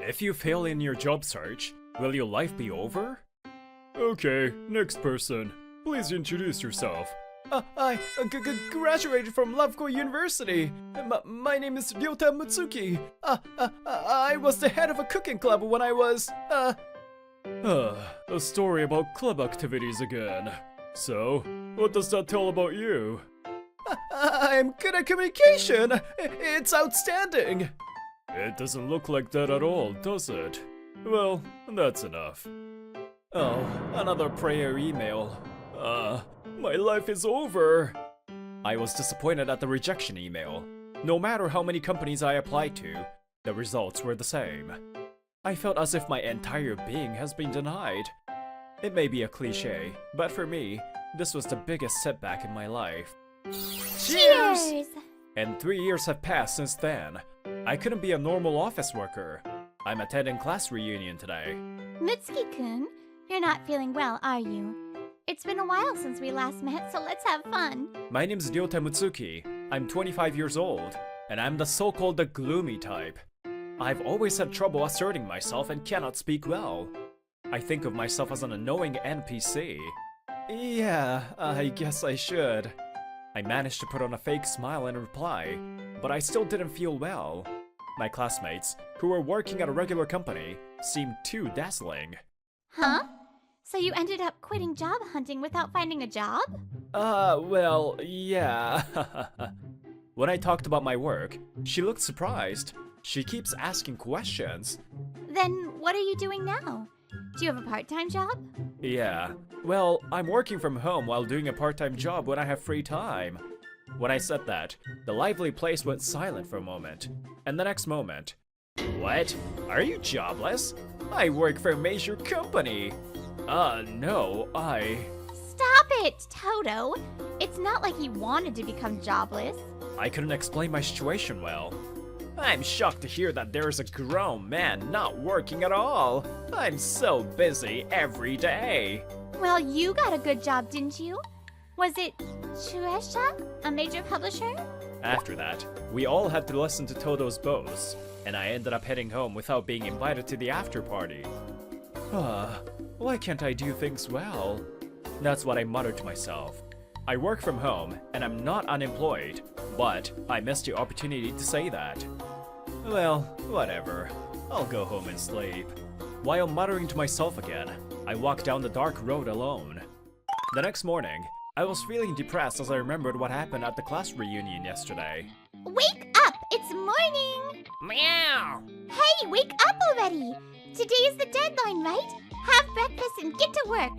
If you fail in your job search, will your life be over? Okay, next person. Please introduce yourself. I graduated from Lovecore University. My name is Ryota Mutsuki. I was the head of a cooking club when I was, A story about club activities again. So, what does that tell about you? I'm good at communication. It's outstanding. It doesn't look like that at all, does it? Well, that's enough. Oh, another prayer email. My life is over. I was disappointed at the rejection email. No matter how many companies I applied to, the results were the same. I felt as if my entire being has been denied. It may be a cliche, but for me, this was the biggest setback in my life. Cheers! And 3 years have passed since then. I couldn't be a normal office worker. I'm attending class reunion today. Mutsuki-kun, you're not feeling well, are you? It's been a while since we last met, so let's have fun. My name's Ryota Mutsuki. I'm 25 years old, and I'm the so-called the gloomy type. I've always had trouble asserting myself and cannot speak well. I think of myself as an annoying NPC. Yeah, I guess I should. I managed to put on a fake smile and reply, but I still didn't feel well. My classmates, who were working at a regular company, seemed too dazzling. Huh? So you ended up quitting job hunting without finding a job? Well, yeah. When I talked about my work, she looked surprised. She keeps asking questions. Then what are you doing now? Do you have a part-time job? Yeah. Well, I'm working from home while doing a part-time job when I have free time. When I said that, the lively place went silent for a moment. And the next moment, what? Are you jobless? I work for a major company. No, Stop it, Toto! It's not like he wanted to become jobless. I couldn't explain my situation well. I'm shocked to hear that there is a grown man not working at all. I'm so busy every day. Well, you got a good job, didn't you? Was it Shueisha, a major publisher? After that, we all had to listen to Toto's boast, and I ended up heading home without being invited to the after party. Why can't I do things well? That's what I muttered to myself. I work from home, and I'm not unemployed, but I missed the opportunity to say that. Well, whatever. I'll go home and sleep. While muttering to myself again, I walked down the dark road alone. The next morning, I was feeling depressed as I remembered what happened at the class reunion yesterday. Wake up! It's morning! Meow! Hey, wake up already! Today is the deadline, right? Have breakfast and get to work.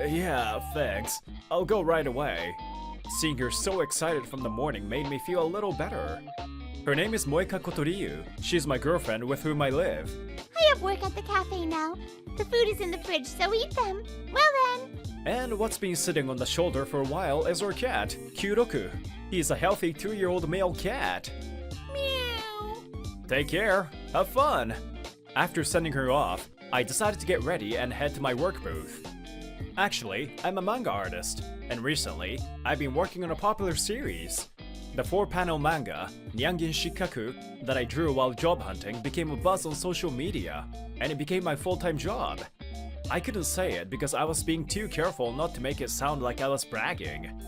Yeah, thanks. I'll go right away. Seeing her so excited from the morning made me feel a little better. Her name is Moika Kotoriyu. She's my girlfriend with whom I live. I have work at the cafe now. The food is in the fridge, so eat them. Well then. And what's been sitting on the shoulder for a while is our cat, Kyuroku. He's a healthy 2-year-old male cat. Meow. Take care. Have fun. After sending her off, I decided to get ready and head to my work booth. Actually, I'm a manga artist, and recently, I've been working on a popular series. The 4-panel manga, Nyangin Shikaku, that I drew while job hunting became a buzz on social media, and it became my full-time job. I couldn't say it because I was being too careful not to make it sound like I was bragging.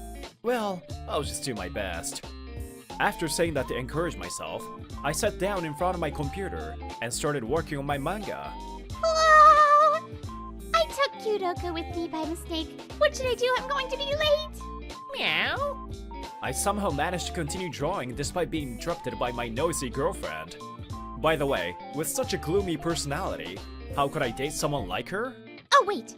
Well, I'll just do my best. After saying that to encourage myself, I sat down in front of my computer and started working on my manga. Hello! I took Kyudoka with me by mistake. What should I do? I'm going to be late. Meow. I somehow managed to continue drawing despite being interrupted by my noisy girlfriend. By the way, with such a gloomy personality, how could I date someone like her? Oh wait,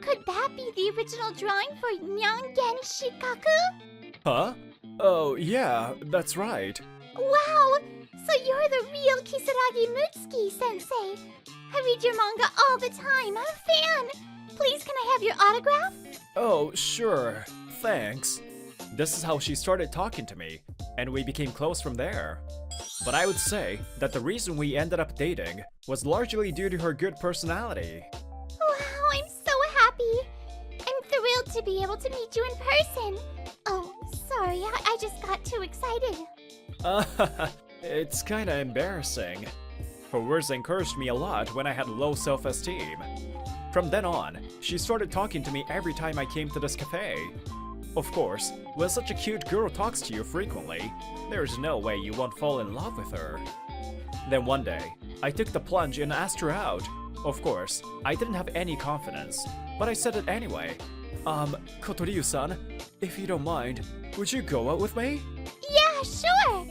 could that be the original drawing for Nyangen Shikaku? Huh? Oh yeah, that's right. Wow, so you're the real Kisaragi Mutsuki sensei. I read your manga all the time, I'm a fan. Please can I have your autograph? Oh sure, thanks. This is how she started talking to me, and we became close from there. But I would say that the reason we ended up dating was largely due to her good personality. Wow, I'm so happy. I'm thrilled to be able to meet you in person. Oh, sorry, I just got too excited. It's kinda embarrassing. Her words encouraged me a lot when I had low self-esteem. From then on, she started talking to me every time I came to this cafe. Of course, when such a cute girl talks to you frequently, there's no way you won't fall in love with her. Then one day, I took the plunge and asked her out. Of course, I didn't have any confidence, but I said it anyway. Kotoriyu-san, if you don't mind, would you go out with me? Yeah, sure.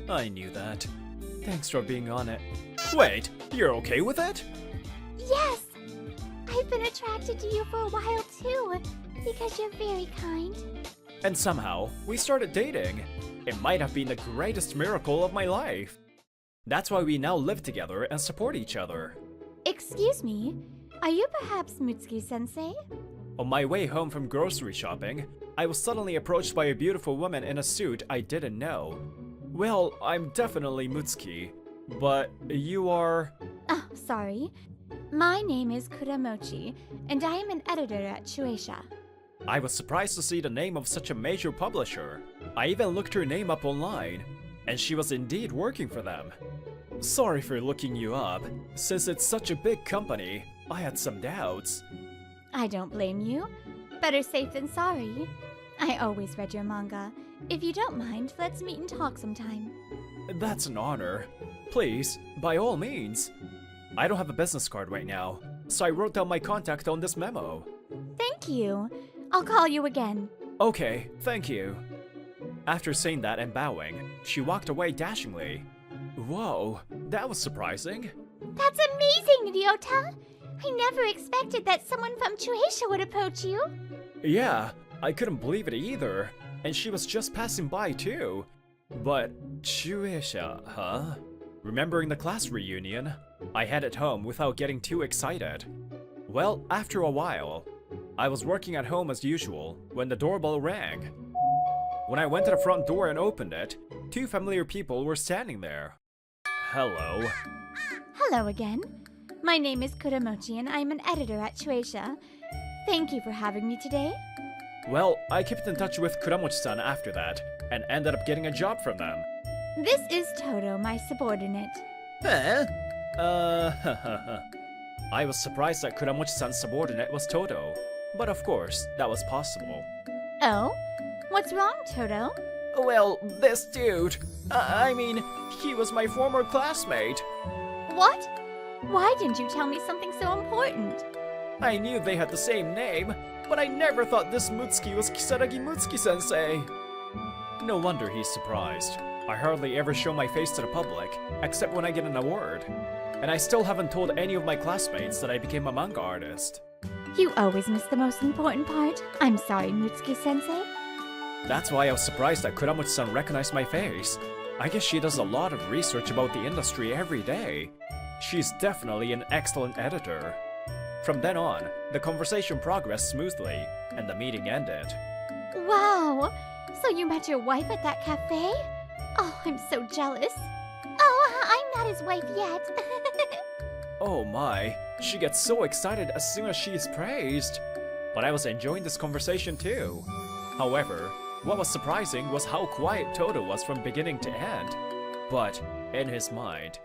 I knew that. Thanks for being on it. Wait, you're okay with it? Yes. I've been attracted to you for a while too, because you're very kind. And somehow, we started dating. It might have been the greatest miracle of my life. That's why we now live together and support each other. Excuse me, are you perhaps Mutsuki-sensei? On my way home from grocery shopping, I was suddenly approached by a beautiful woman in a suit I didn't know. Well, I'm definitely Mutsuki, but you are... Oh, sorry. My name is Kuramochi, and I am an editor at Shueisha. I was surprised to see the name of such a major publisher. I even looked her name up online, and she was indeed working for them. Sorry for looking you up. Since it's such a big company, I had some doubts. I don't blame you. Better safe than sorry. I always read your manga. If you don't mind, let's meet and talk sometime. That's an honor. Please, by all means. I don't have a business card right now, so I wrote down my contact on this memo. Thank you. I'll call you again. Okay, thank you. After saying that and bowing, she walked away dashingly. Whoa, that was surprising. That's amazing, Ryota! I never expected that someone from Shueisha would approach you. Yeah, I couldn't believe it either. And she was just passing by too. But Shueisha, huh? Remembering the class reunion, I headed home without getting too excited. Well, after a while, I was working at home as usual when the doorbell rang. When I went to the front door and opened it, two familiar people were standing there. Hello. Hello again. My name is Kuramochi and I'm an editor at Shueisha. Thank you for having me today. Well, I kept in touch with Kuramochi-san after that, and ended up getting a job from them. This is Toto, my subordinate. Huh? I was surprised that Kuramochi-san's subordinate was Toto, but of course, that was possible. Oh? What's wrong, Toto? Well, this dude, I mean, he was my former classmate. What? Why didn't you tell me something so important? I knew they had the same name, but I never thought this Mutsuki was Kisaragi Mutsuki-sensei. No wonder he's surprised. I hardly ever show my face to the public, except when I get an award. And I still haven't told any of my classmates that I became a manga artist. You always miss the most important part. I'm sorry, Mutsuki-sensei. That's why I was surprised that Kuramochi-san recognized my face. I guess she does a lot of research about the industry every day. She's definitely an excellent editor. From then on, the conversation progressed smoothly, and the meeting ended. Wow! So you met your wife at that cafe? Oh, I'm so jealous. Oh, I'm not his wife yet. Oh my, she gets so excited as soon as she is praised. But I was enjoying this conversation too. However, what was surprising was how quiet Toto was from beginning to end. But, in his mind,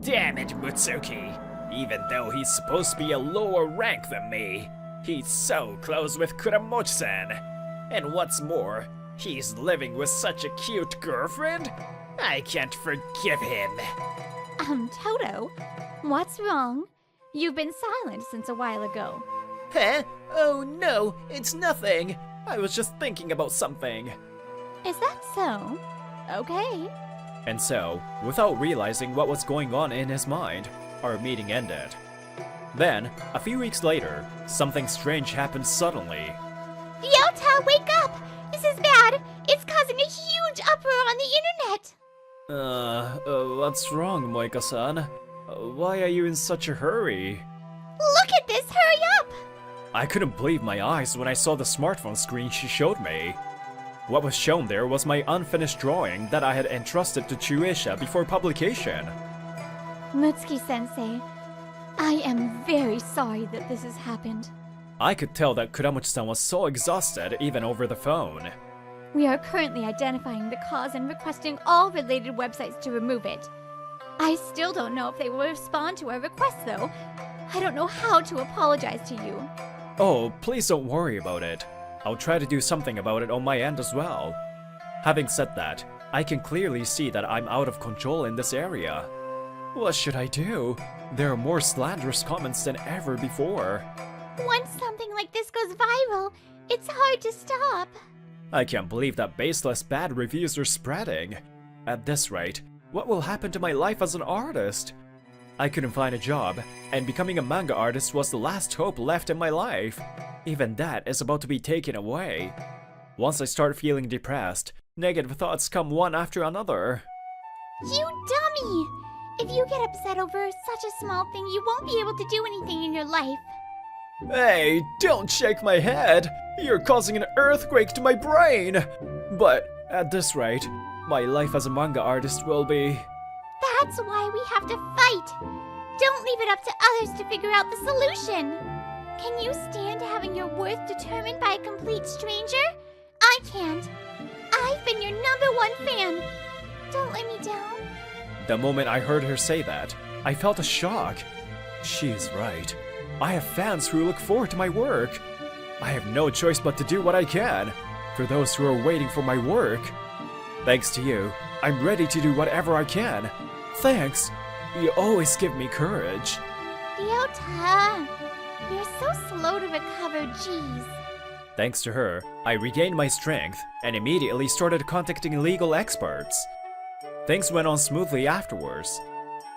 damn it, Mutsuki! Even though he's supposed to be a lower rank than me, he's so close with Kuramochi-san. And what's more, he's living with such a cute girlfriend? I can't forgive him. Toto, what's wrong? You've been silent since a while ago. Huh? Oh no, it's nothing. I was just thinking about something. Is that so? Okay. And so, without realizing what was going on in his mind, our meeting ended. Then, a few weeks later, something strange happened suddenly. Ryota, wake up! This is bad! It's causing a huge uproar on the internet! What's wrong, Moika-san? Why are you in such a hurry? Look at this! Hurry up! I couldn't believe my eyes when I saw the smartphone screen she showed me. What was shown there was my unfinished drawing that I had entrusted to Shueisha before publication. Mutsuki-sensei, I am very sorry that this has happened. I could tell that Kuramochi-san was so exhausted even over the phone. We are currently identifying the cause and requesting all related websites to remove it. I still don't know if they will respond to our request, though. I don't know how to apologize to you. Oh, please don't worry about it. I'll try to do something about it on my end as well. Having said that, I can clearly see that I'm out of control in this area. What should I do? There are more slanderous comments than ever before. Once something like this goes viral, it's hard to stop. I can't believe that baseless bad reviews are spreading. At this rate, what will happen to my life as an artist? I couldn't find a job, and becoming a manga artist was the last hope left in my life. Even that is about to be taken away. Once I start feeling depressed, negative thoughts come one after another. You dummy! If you get upset over such a small thing, you won't be able to do anything in your life. Hey, don't shake my head! You're causing an earthquake to my brain! But at this rate, my life as a manga artist will be... That's why we have to fight! Don't leave it up to others to figure out the solution! Can you stand having your worth determined by a complete stranger? I can't. I've been your #1 fan. Don't let me down. The moment I heard her say that, I felt a shock. She's right. I have fans who look forward to my work. I have no choice but to do what I can for those who are waiting for my work. Thanks to you, I'm ready to do whatever I can. Thanks. You always give me courage. Ryota, you're so slow to recover, jeez. Thanks to her, I regained my strength and immediately started contacting legal experts. Things went on smoothly afterwards.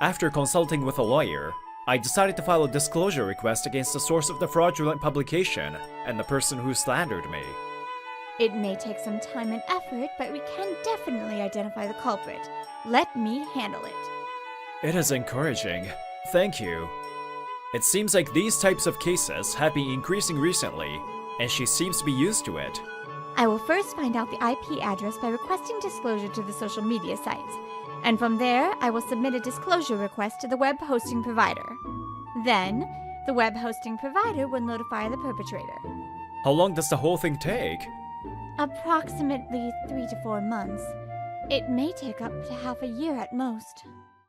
After consulting with a lawyer, I decided to file a disclosure request against the source of the fraudulent publication and the person who slandered me. It may take some time and effort, but we can definitely identify the culprit. Let me handle it. It is encouraging. Thank you. It seems like these types of cases have been increasing recently, and she seems to be used to it. I will first find out the IP address by requesting disclosure to the social media sites, and from there, I will submit a disclosure request to the web hosting provider. Then, the web hosting provider will notify the perpetrator. How long does the whole thing take? Approximately 3 to 4 months. It may take up to half a year at most.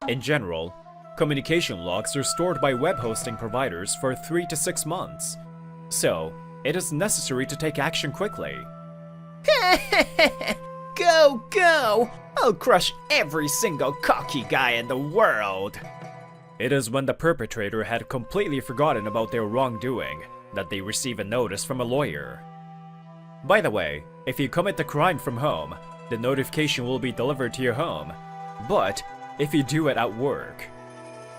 In general, communication logs are stored by web hosting providers for 3 to 6 months. So, it is necessary to take action quickly. Go, go! I'll crush every single cocky guy in the world! It is when the perpetrator had completely forgotten about their wrongdoing that they receive a notice from a lawyer. By the way, if you commit the crime from home, the notification will be delivered to your home. But if you do it at work...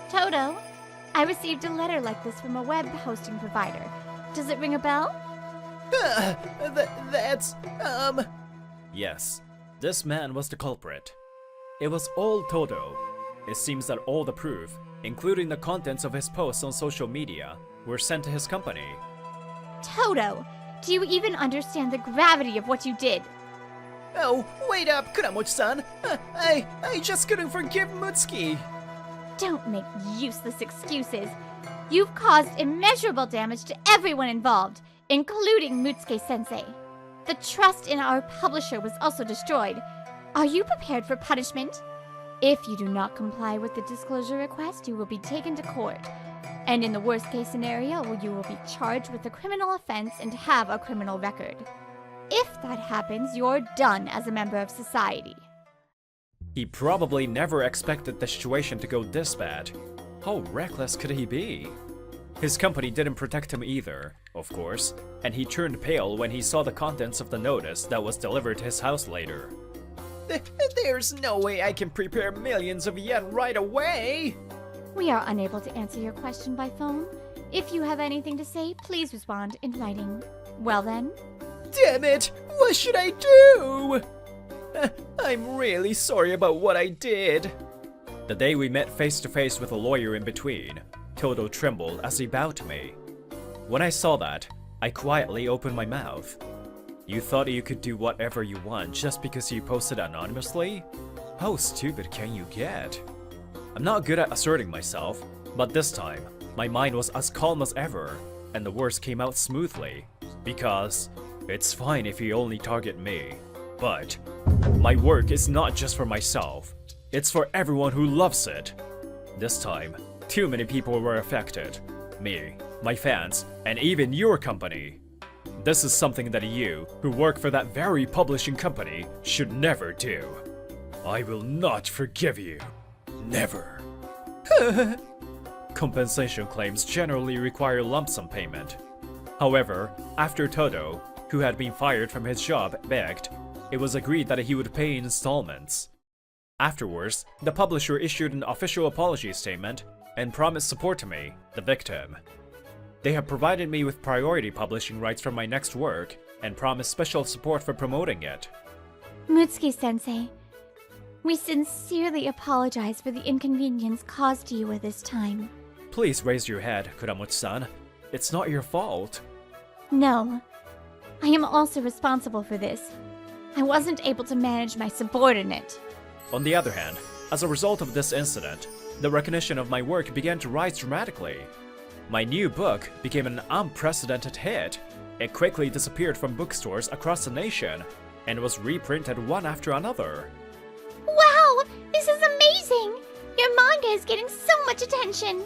Toto, I received a letter like this from a web hosting provider. Does it ring a bell? That's... Yes, this man was the culprit. It was all Toto. It seems that all the proof, including the contents of his posts on social media, were sent to his company. Toto, do you even understand the gravity of what you did? Oh, wait up, Kuramochi-san! I just couldn't forgive Mutsuki! Don't make useless excuses. You've caused immeasurable damage to everyone involved, including Mutsuki-sensei. The trust in our publisher was also destroyed. Are you prepared for punishment? If you do not comply with the disclosure request, you will be taken to court. And in the worst case scenario, you will be charged with a criminal offense and have a criminal record. If that happens, you're done as a member of society. He probably never expected the situation to go this bad. How reckless could he be? His company didn't protect him either, of course, and he turned pale when he saw the contents of the notice that was delivered to his house later. There's no way I can prepare millions of yen right away! We are unable to answer your question by phone. If you have anything to say, please respond in writing. Well then. Damn it! What should I do? I'm really sorry about what I did. The day we met face to face with a lawyer in between, Toto trembled as he bowed to me. When I saw that, I quietly opened my mouth. You thought you could do whatever you want just because you posted anonymously? How stupid can you get? I'm not good at asserting myself, but this time, my mind was as calm as ever, and the words came out smoothly. Because it's fine if you only target me, but my work is not just for myself. It's for everyone who loves it. This time, too many people were affected. Me, my fans, and even your company. This is something that you, who work for that very publishing company, should never do. I will not forgive you. Never. Compensation claims generally require lump sum payment. However, after Todo, who had been fired from his job, begged, it was agreed that he would pay in installments. Afterwards, the publisher issued an official apology statement and promised support to me, the victim. They have provided me with priority publishing rights for my next work and promised special support for promoting it. Mutsuki-sensei, we sincerely apologize for the inconvenience caused to you at this time. Please raise your head, Kuramochi-san. It's not your fault. No, I am also responsible for this. I wasn't able to manage my subordinate. On the other hand, as a result of this incident, the recognition of my work began to rise dramatically. My new book became an unprecedented hit. It quickly disappeared from bookstores across the nation and was reprinted one after another. Wow, this is amazing! Your manga is getting so much attention.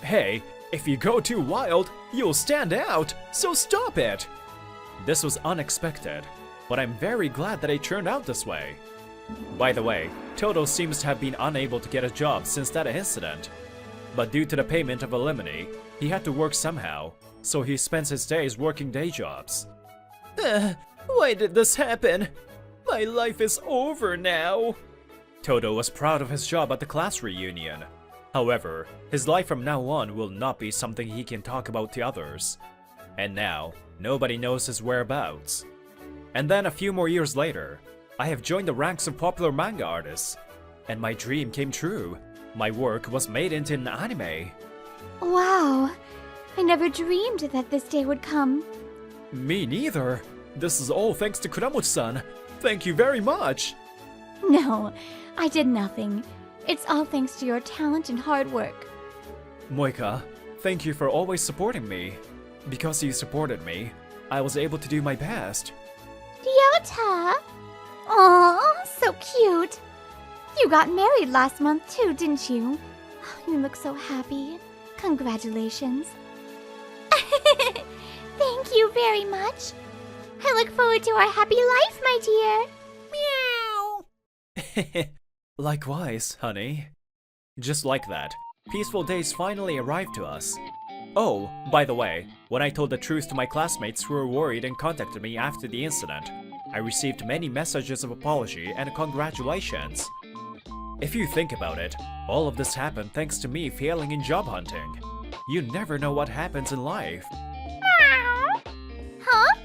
Hey, if you go too wild, you'll stand out, so stop it! This was unexpected, but I'm very glad that it turned out this way. By the way, Todo seems to have been unable to get a job since that incident. But due to the payment of alimony, he had to work somehow, so he spends his days working day jobs. Why did this happen? My life is over now. Todo was proud of his job at the class reunion. However, his life from now on will not be something he can talk about to others. And now, nobody knows his whereabouts. And then a few more years later, I have joined the ranks of popular manga artists. And my dream came true. My work was made into an anime. Wow, I never dreamed that this day would come. Me neither. This is all thanks to Kuramochi-san. Thank you very much. No, I did nothing. It's all thanks to your talent and hard work. Moika, thank you for always supporting me. Because you supported me, I was able to do my best. Ryota! Aw, so cute. You got married last month too, didn't you? You look so happy. Congratulations. Thank you very much. I look forward to our happy life, my dear. Meow. Likewise, honey. Just like that, peaceful days finally arrived to us. Oh, by the way, when I told the truth to my classmates who were worried and contacted me after the incident, I received many messages of apology and congratulations. If you think about it, all of this happened thanks to me failing in job hunting. You never know what happens in life. Huh?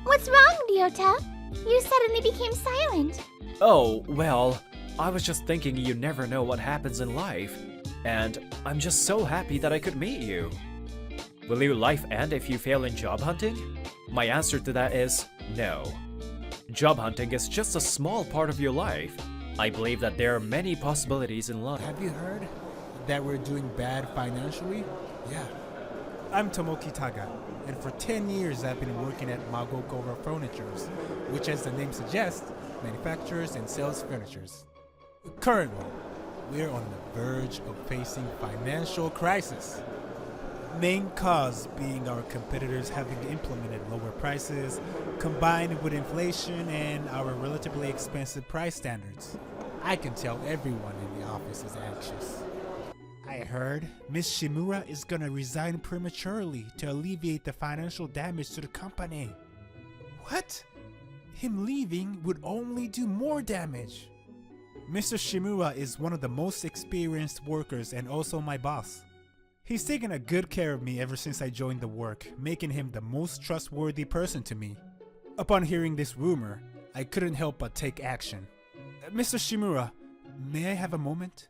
What's wrong, Ryota? You suddenly became silent. Oh, well, I was just thinking you never know what happens in life. And I'm just so happy that I could meet you. Will your life end if you fail in job hunting? My answer to that is no. Job hunting is just a small part of your life. I believe that there are many possibilities in life. Have you heard that we're doing bad financially? Yeah. I'm Tomoki Taga, and for 10 years I've been working at Magokoro Furnitures, which as the name suggests, manufactures and sells furnitures. Currently, we're on the verge of facing financial crisis. Main cause being our competitors having implemented lower prices, combined with inflation and our relatively expensive price standards. I can tell everyone in the office is anxious. I heard Miss Shimura is gonna resign prematurely to alleviate the financial damage to the company. What? Him leaving would only do more damage. Mr. Shimura is one of the most experienced workers and also my boss. He's taken a good care of me ever since I joined the work, making him the most trustworthy person to me. Upon hearing this rumor, I couldn't help but take action. Mr. Shimura, may I have a moment?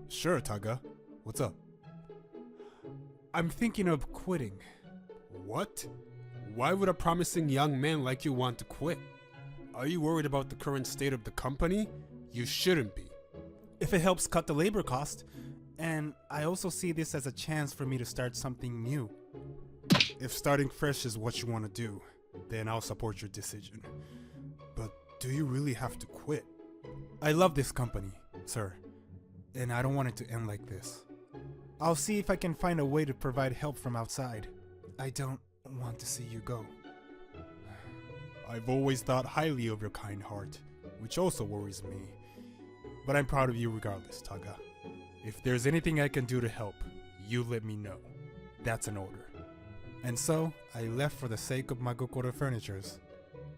Sure, Taga. What's up? I'm thinking of quitting. What? Why would a promising young man like you want to quit? Are you worried about the current state of the company? You shouldn't be. If it helps cut the labor cost, and I also see this as a chance for me to start something new. If starting fresh is what you want to do, then I'll support your decision. But do you really have to quit? I love this company, sir. and I don't want it to end like this. I'll see if I can find a way to provide help from outside. I don't want to see you go. I've always thought highly of your kind heart, which also worries me. But I'm proud of you regardless, Taga. If there's anything I can do to help, you let me know. That's an order. And so, I left for the sake of Magokoro Furnitures.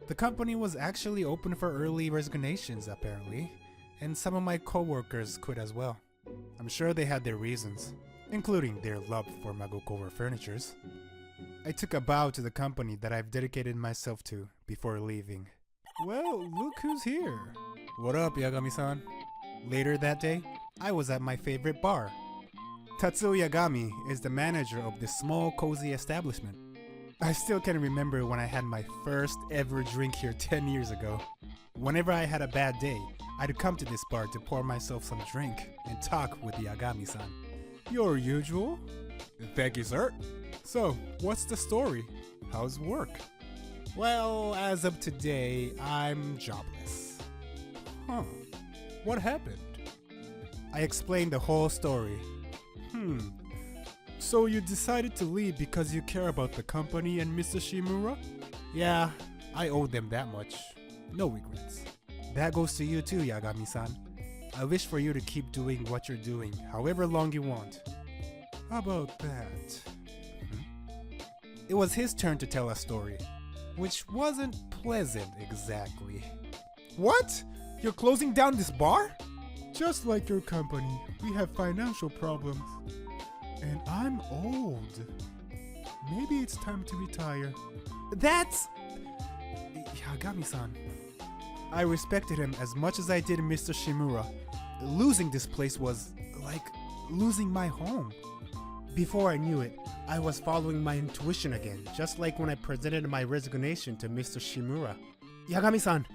The company was actually open for early resignations, apparently, and some of my coworkers quit as well. I'm sure they had their reasons, including their love for Magokoro Furnitures. I took a bow to the company that I've dedicated myself to before leaving. Well, look who's here. What up, Yagami-san? Later that day, I was at my favorite bar. Tatsuo Yagami is the manager of this small, cozy establishment. I still can remember when I had my first ever drink here 10 years ago. Whenever I had a bad day, I'd come to this bar to pour myself some drink and talk with Yagami-san. Your usual? Thank you, sir. So, what's the story? How's work? Well, as of today, I'm jobless. Huh. What happened? I explained the whole story. So you decided to leave because you care about the company and Mr. Shimura? Yeah, I owe them that much. No regrets. That goes to you too, Yagami-san. I wish for you to keep doing what you're doing, however long you want. How about that? It was his turn to tell a story, which wasn't pleasant exactly. What? You're closing down this bar? Just like your company, we have financial problems. And I'm old. Maybe it's time to retire. That's... Yagami-san. I respected him as much as I did Mr. Shimura. Losing this place was like losing my home. Before I knew it, I was following my intuition again, just like when I presented my resignation to Mr. Shimura. Yagami-san,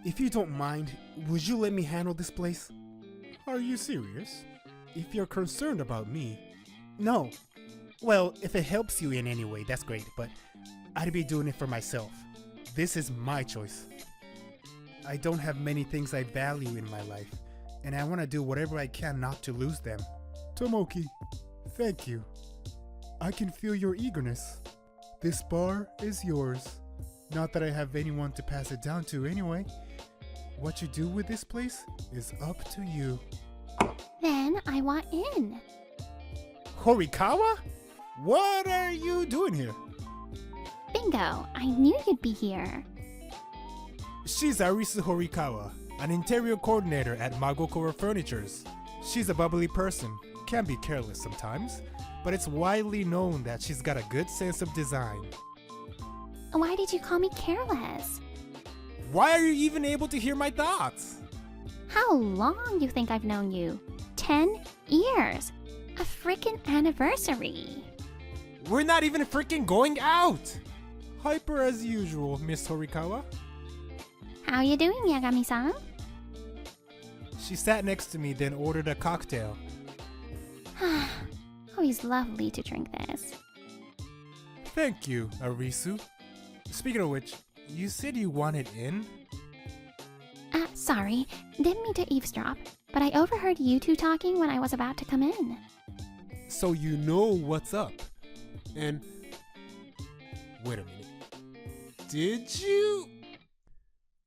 if you don't mind, would you let me handle this place? Are you serious? If you're concerned about me... No. Well, if it helps you in any way, that's great, but I'd be doing it for myself. This is my choice. I don't have many things I value in my life, and I want to do whatever I can not to lose them. Tomoki, thank you. I can feel your eagerness. This bar is yours. Not that I have anyone to pass it down to anyway. What you do with this place is up to you. Then I want in. Horikawa? What are you doing here? Bingo, I knew you'd be here. She's Arisu Horikawa, an interior coordinator at Magokoro Furnitures. She's a bubbly person, can be careless sometimes, but it's widely known that she's got a good sense of design. Why did you call me careless? Why are you even able to hear my thoughts? How long you think I've known you? 10 years. A frickin' anniversary. We're not even frickin' going out! Hyper as usual, Miss Horikawa. How you doing, Yagami-san? She sat next to me, then ordered a cocktail. Always lovely to drink this. Thank you, Arisu. Speaking of which, you said you wanted in? Sorry, didn't mean to eavesdrop, but I overheard you two talking when I was about to come in. So you know what's up. And... wait a minute. Did you...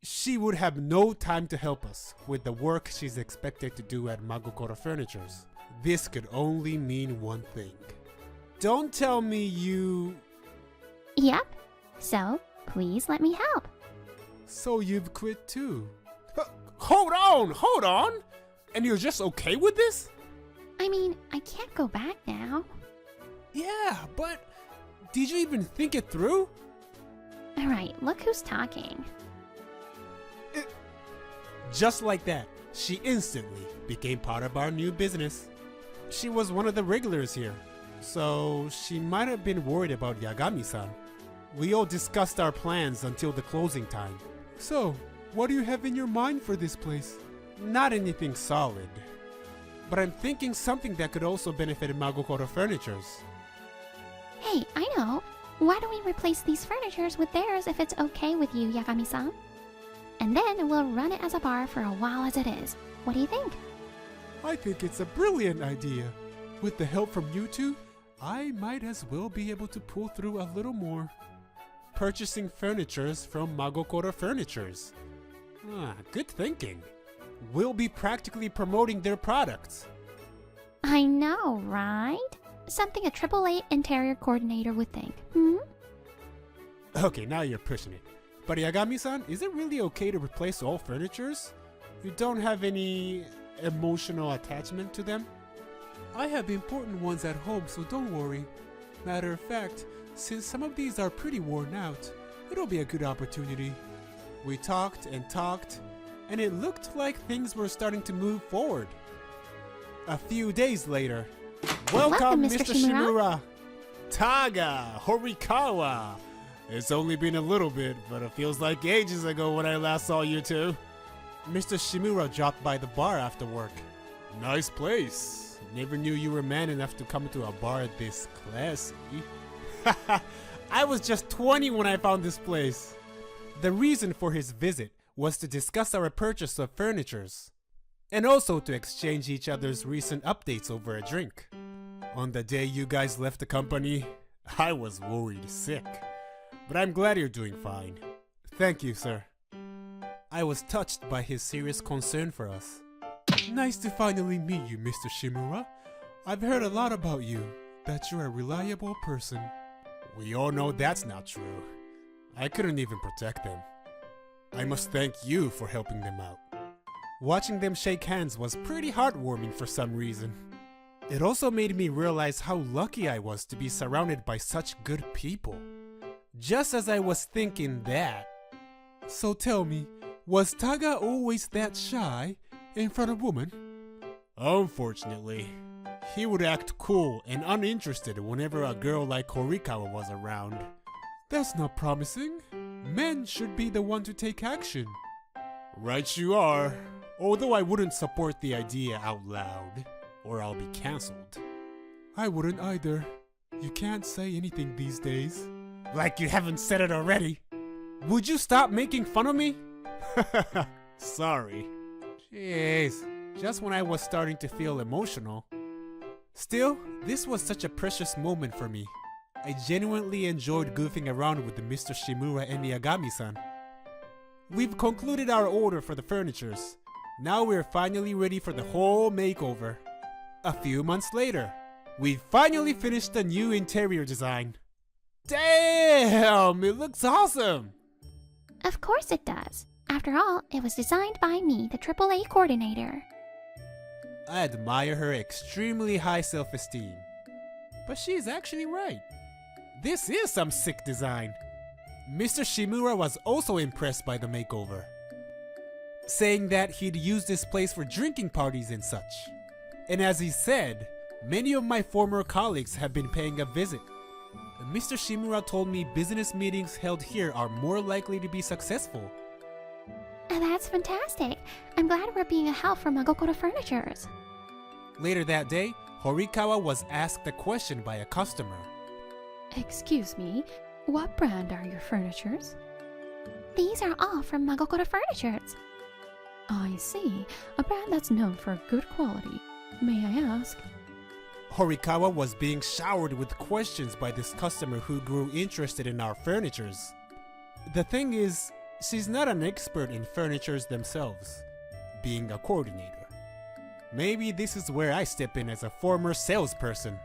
She would have no time to help us with the work she's expected to do at Magokoro Furnitures. This could only mean one thing. Don't tell me you... Yep, so please let me help. So you've quit too? Hold on! And you're just okay with this? I mean, I can't go back now. Yeah, but did you even think it through? Alright, look who's talking. Just like that, she instantly became part of our new business. She was one of the regulars here, so she might have been worried about Yagami-san. We all discussed our plans until the closing time. So, what do you have in your mind for this place? Not anything solid, but I'm thinking something that could also benefit Magokoro Furnitures. Hey, I know. Why don't we replace these furnitures with theirs if it's okay with you, Yagami-san? And then we'll run it as a bar for a while as it is. What do you think? I think it's a brilliant idea. With the help from you two, I might as well be able to pull through a little more. Purchasing furnitures from Magokoro Furnitures. Good thinking. We'll be practically promoting their products. I know, right? Something a AAA interior coordinator would think. Okay, now you're pushing it. But Yagami-san, is it really okay to replace all furnitures? You don't have any emotional attachment to them? I have important ones at home, so don't worry. Matter of fact, since some of these are pretty worn out, it'll be a good opportunity. We talked and talked, and it looked like things were starting to move forward. A few days later, welcome Mr. Shimura! Taga, Horikawa! It's only been a little bit, but it feels like ages ago when I last saw you two. Mr. Shimura dropped by the bar after work. Nice place. Never knew you were man enough to come to a bar this classy. I was just 20 when I found this place. The reason for his visit was to discuss our purchase of furnitures, and also to exchange each other's recent updates over a drink. On the day you guys left the company, I was worried sick. But I'm glad you're doing fine. Thank you, sir. I was touched by his serious concern for us. Nice to finally meet you, Mr. Shimura. I've heard a lot about you, that you're a reliable person. We all know that's not true. I couldn't even protect them. I must thank you for helping them out. Watching them shake hands was pretty heartwarming for some reason. It also made me realize how lucky I was to be surrounded by such good people. Just as I was thinking that. So tell me, was Taga always that shy in front of women? Unfortunately, he would act cool and uninterested whenever a girl like Horikawa was around. That's not promising. Men should be the one to take action. Right you are. Although I wouldn't support the idea out loud, or I'll be cancelled. I wouldn't either. You can't say anything these days. Like you haven't said it already. Would you stop making fun of me? Sorry. Jeez, just when I was starting to feel emotional. Still, this was such a precious moment for me. I genuinely enjoyed goofing around with Mr. Shimura and Yagami-san. We've concluded our order for the furnitures. Now we're finally ready for the whole makeover. A few months later, we finally finished the new interior design. Damn, it looks awesome! Of course it does. After all, it was designed by me, the AAA coordinator. I admire her extremely high self-esteem. But she's actually right. This is some sick design. Mr. Shimura was also impressed by the makeover, saying that he'd use this place for drinking parties and such. And as he said, many of my former colleagues have been paying a visit. Mr. Shimura told me business meetings held here are more likely to be successful. That's fantastic. I'm glad we're being a help for Magokoro Furnitures. Later that day, Horikawa was asked a question by a customer. Excuse me, what brand are your furnitures? These are all from Magokoro Furnitures. I see, a brand that's known for good quality. May I ask? Horikawa was being showered with questions by this customer who grew interested in our furnitures. The thing is, she's not an expert in furnitures themselves, being a coordinator. Maybe this is where I step in as a former salesperson.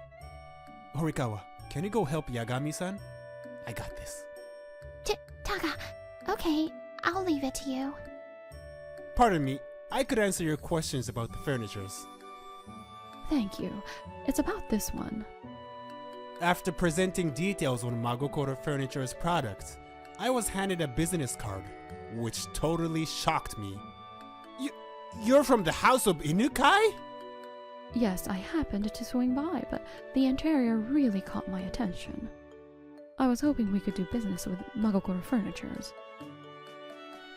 Horikawa, can you go help Yagami-san? I got this. Taga, okay, I'll leave it to you. Pardon me, I could answer your questions about the furnitures. Thank you. It's about this one. After presenting details on Magokoro Furniture's products, I was handed a business card, which totally shocked me. You're from the House of Inukai? Yes, I happened to swing by, but the interior really caught my attention. I was hoping we could do business with Magokoro Furnitures.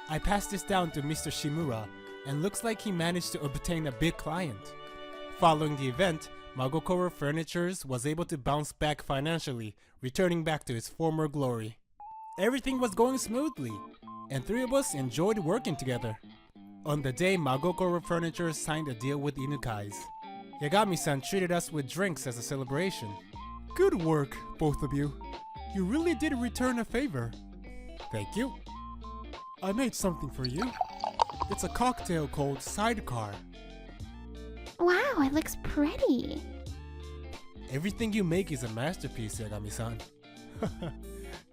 I passed this down to Mr. Shimura, and looks like he managed to obtain a big client. Following the event, Magokoro Furnitures was able to bounce back financially, returning back to its former glory. Everything was going smoothly, and three of us enjoyed working together. On the day Magokoro Furniture signed a deal with Inukai's, Yagami-san treated us with drinks as a celebration. Good work, both of you. You really did return a favor. Thank you. I made something for you. It's a cocktail called Sidecar. Wow, it looks pretty. Everything you make is a masterpiece, Yagami-san.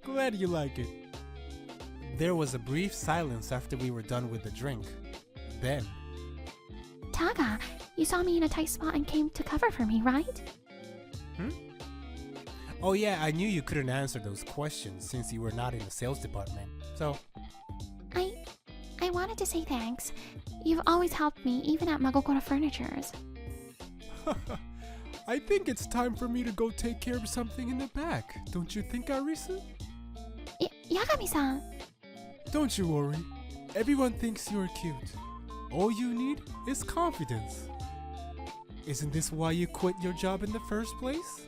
Glad you like it. There was a brief silence after we were done with the drink. Then, Taga, you saw me in a tight spot and came to cover for me, right? oh yeah, I knew you couldn't answer those questions since you were not in the sales department. So, I wanted to say thanks. You've always helped me, even at Magokoro Furnitures. I think it's time for me to go take care of something in the back. Don't you think, Arisu? Yagami-san. Don't you worry. Everyone thinks you're cute. All you need is confidence. Isn't this why you quit your job in the first place?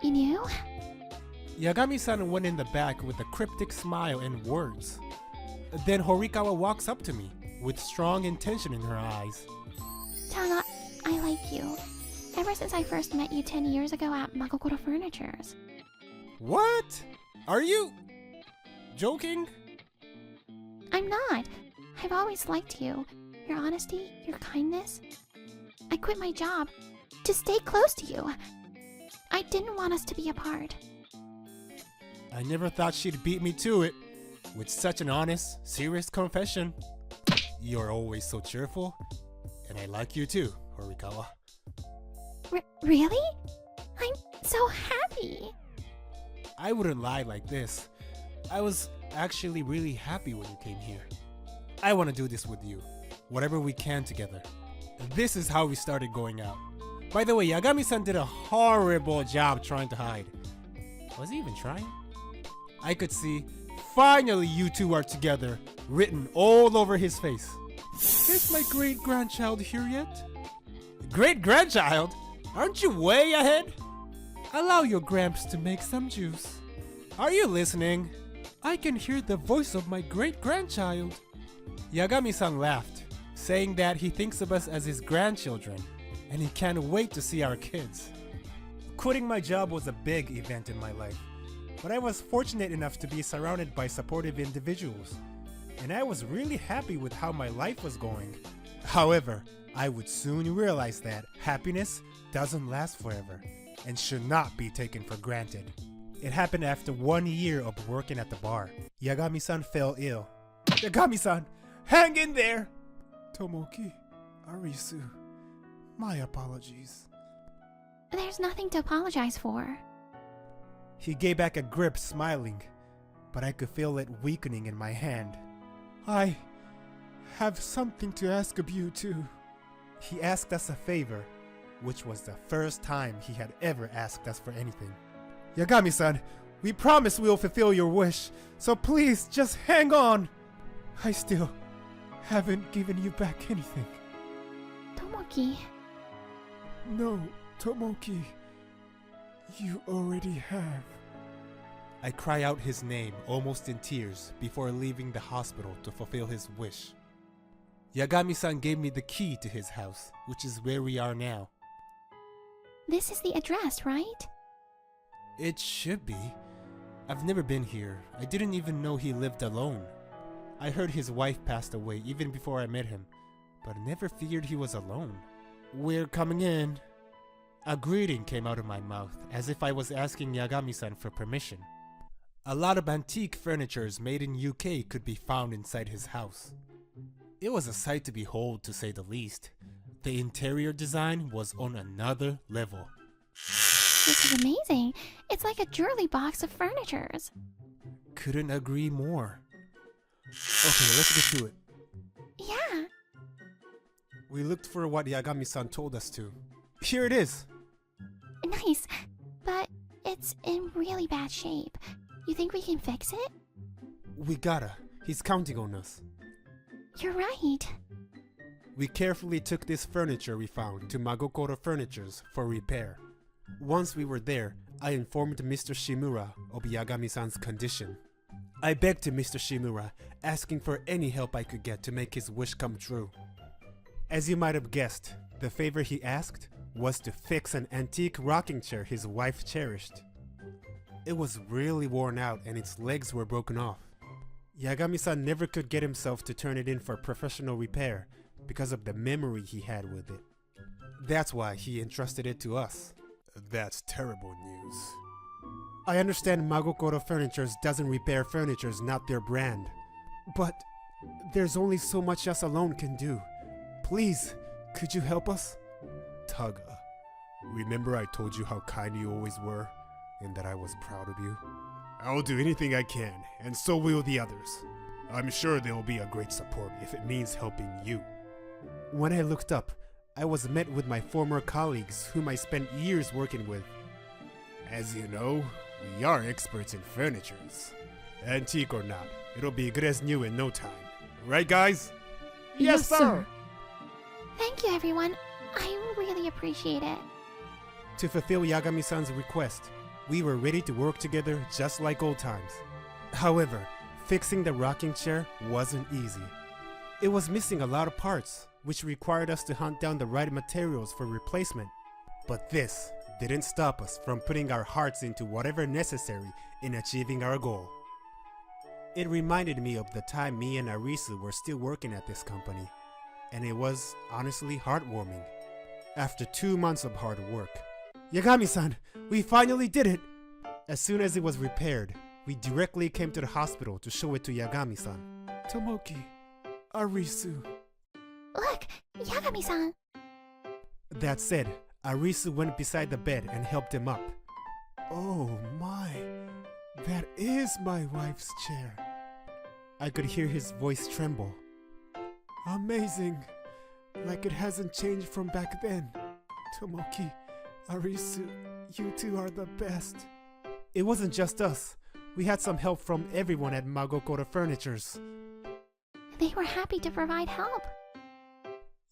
You knew? Yagami-san went in the back with a cryptic smile and words. Then Horikawa walks up to me with strong intention in her eyes. Taga, I like you. Ever since I first met you 10 years ago at Magokoro Furnitures. What? Are you joking? I'm not. I've always liked you. Your honesty, your kindness. I quit my job to stay close to you. I didn't want us to be apart. I never thought she'd beat me to it. With such an honest, serious confession. You're always so cheerful. And I like you too, Horikawa. Really? I'm so happy. I wouldn't lie like this. I was actually really happy when you came here. I want to do this with you. Whatever we can together. This is how we started going out. By the way, Yagami-san did a horrible job trying to hide. Was he even trying? I could see, finally you two are together, written all over his face. Is my great-grandchild here yet? Great-grandchild? Aren't you way ahead? Allow your gramps to make some juice. Are you listening? I can hear the voice of my great-grandchild. Yagami-san laughed, saying that he thinks of us as his grandchildren, and he can't wait to see our kids. Quitting my job was a big event in my life, but I was fortunate enough to be surrounded by supportive individuals, and I was really happy with how my life was going. However, I would soon realize that happiness doesn't last forever and should not be taken for granted. It happened after 1 year of working at the bar. Yagami-san fell ill. Yagami-san, hang in there! Tomoki, Arisu, my apologies. There's nothing to apologize for. He gave back a grip, smiling, but I could feel it weakening in my hand. I have something to ask of you too. He asked us a favor, which was the first time he had ever asked us for anything. Yagami-san, we promise we'll fulfill your wish, so please just hang on. I still haven't given you back anything. Tomoki. No, Tomoki. You already have. I cry out his name, almost in tears, before leaving the hospital to fulfill his wish. Yagami-san gave me the key to his house, which is where we are now. This is the address, right? It should be. I've never been here. I didn't even know he lived alone. I heard his wife passed away even before I met him, but I never figured he was alone. We're coming in. A greeting came out of my mouth, as if I was asking Yagami-san for permission. A lot of antique furnitures made in UK could be found inside his house. It was a sight to behold, to say the least. The interior design was on another level. This is amazing. It's like a jewelry box of furnitures. Couldn't agree more. Okay, let's get to it. Yeah. We looked for what Yagami-san told us to. Here it is. Nice. But it's in really bad shape. You think we can fix it? We gotta. He's counting on us. You're right. We carefully took this furniture we found to Magokoro Furnitures for repair. Once we were there, I informed Mr. Shimura of Yagami-san's condition. I begged to Mr. Shimura, asking for any help I could get to make his wish come true. As you might have guessed, the favor he asked was to fix an antique rocking chair his wife cherished. It was really worn out and its legs were broken off. Yagami-san never could get himself to turn it in for professional repair because of the memory he had with it. That's why he entrusted it to us. That's terrible news. I understand Magokoro Furnitures doesn't repair furnitures, not their brand. But there's only so much us alone can do. Please, could you help us? Taga, remember I told you how kind you always were, and that I was proud of you? I'll do anything I can, and so will the others. I'm sure they'll be a great support if it means helping you. When I looked up, I was met with my former colleagues whom I spent years working with. As you know, we are experts in furnitures. Antique or not, it'll be good as new in no time. Right, guys? Yes, sir. Thank you, everyone. I really appreciate it. To fulfill Yagami-san's request, we were ready to work together just like old times. However, fixing the rocking chair wasn't easy. It was missing a lot of parts, which required us to hunt down the right materials for replacement. But this didn't stop us from putting our hearts into whatever necessary in achieving our goal. It reminded me of the time me and Arisu were still working at this company, and it was honestly heartwarming. After 2 months of hard work, Yagami-san, we finally did it! As soon as it was repaired, we directly came to the hospital to show it to Yagami-san. Tomoki, Arisu. Look, Yagami-san. That said, Arisu went beside the bed and helped him up. Oh my, that is my wife's chair. I could hear his voice tremble. Amazing, like it hasn't changed from back then. Tomoki, Arisu, you two are the best. It wasn't just us. We had some help from everyone at Magokoro Furnitures. They were happy to provide help.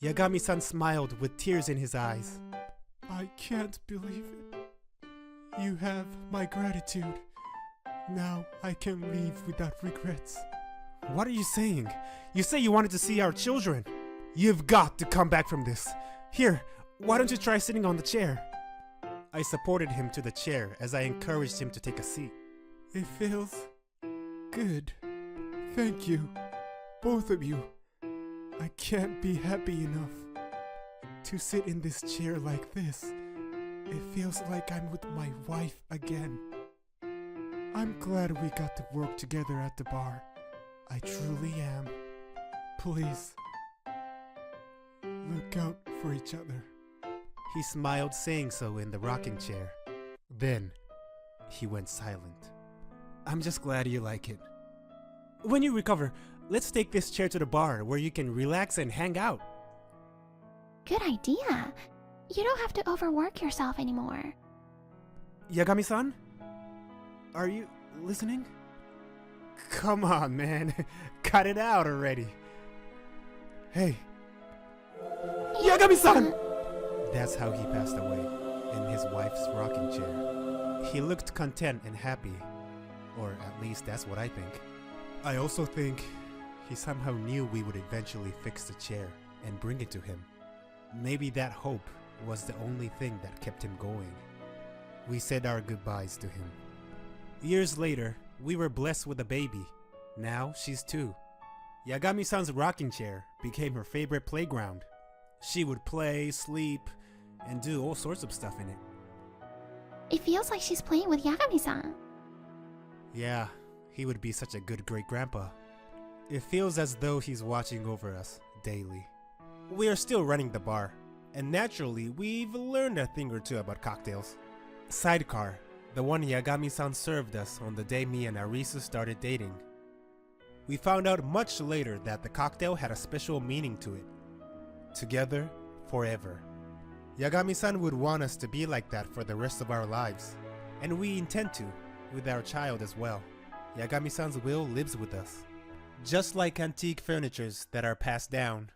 Yagami-san smiled with tears in his eyes. I can't believe it. You have my gratitude. Now I can leave without regrets. What are you saying? You say you wanted to see our children. You've got to come back from this. Here, why don't you try sitting on the chair? I supported him to the chair as I encouraged him to take a seat. It feels good. Thank you, both of you. I can't be happy enough. To sit in this chair like this, it feels like I'm with my wife again. I'm glad we got to work together at the bar. I truly am. Please, look out for each other. He smiled, saying so in the rocking chair. Then, he went silent. I'm just glad you like it. When you recover, let's take this chair to the bar where you can relax and hang out. Good idea. You don't have to overwork yourself anymore. Yagami-san? Are you listening? Come on, man. Cut it out already. Hey. Yagami-san! That's how he passed away, in his wife's rocking chair. He looked content and happy. Or at least that's what I think. I also think he somehow knew we would eventually fix the chair and bring it to him. Maybe that hope was the only thing that kept him going. We said our goodbyes to him. Years later, we were blessed with a baby. Now she's 2. Yagami-san's rocking chair became her favorite playground. She would play, sleep, and do all sorts of stuff in it. It feels like she's playing with Yagami-san. Yeah, he would be such a good great-grandpa. It feels as though he's watching over us daily. We are still running the bar, and naturally, we've learned a thing or two about cocktails. Sidecar, the one Yagami-san served us on the day me and Arisu started dating. We found out much later that the cocktail had a special meaning to it. Together, forever. Yagami-san would want us to be like that for the rest of our lives, and we intend to, with our child as well. Yagami-san's will lives with us. Just like antique furnitures that are passed down,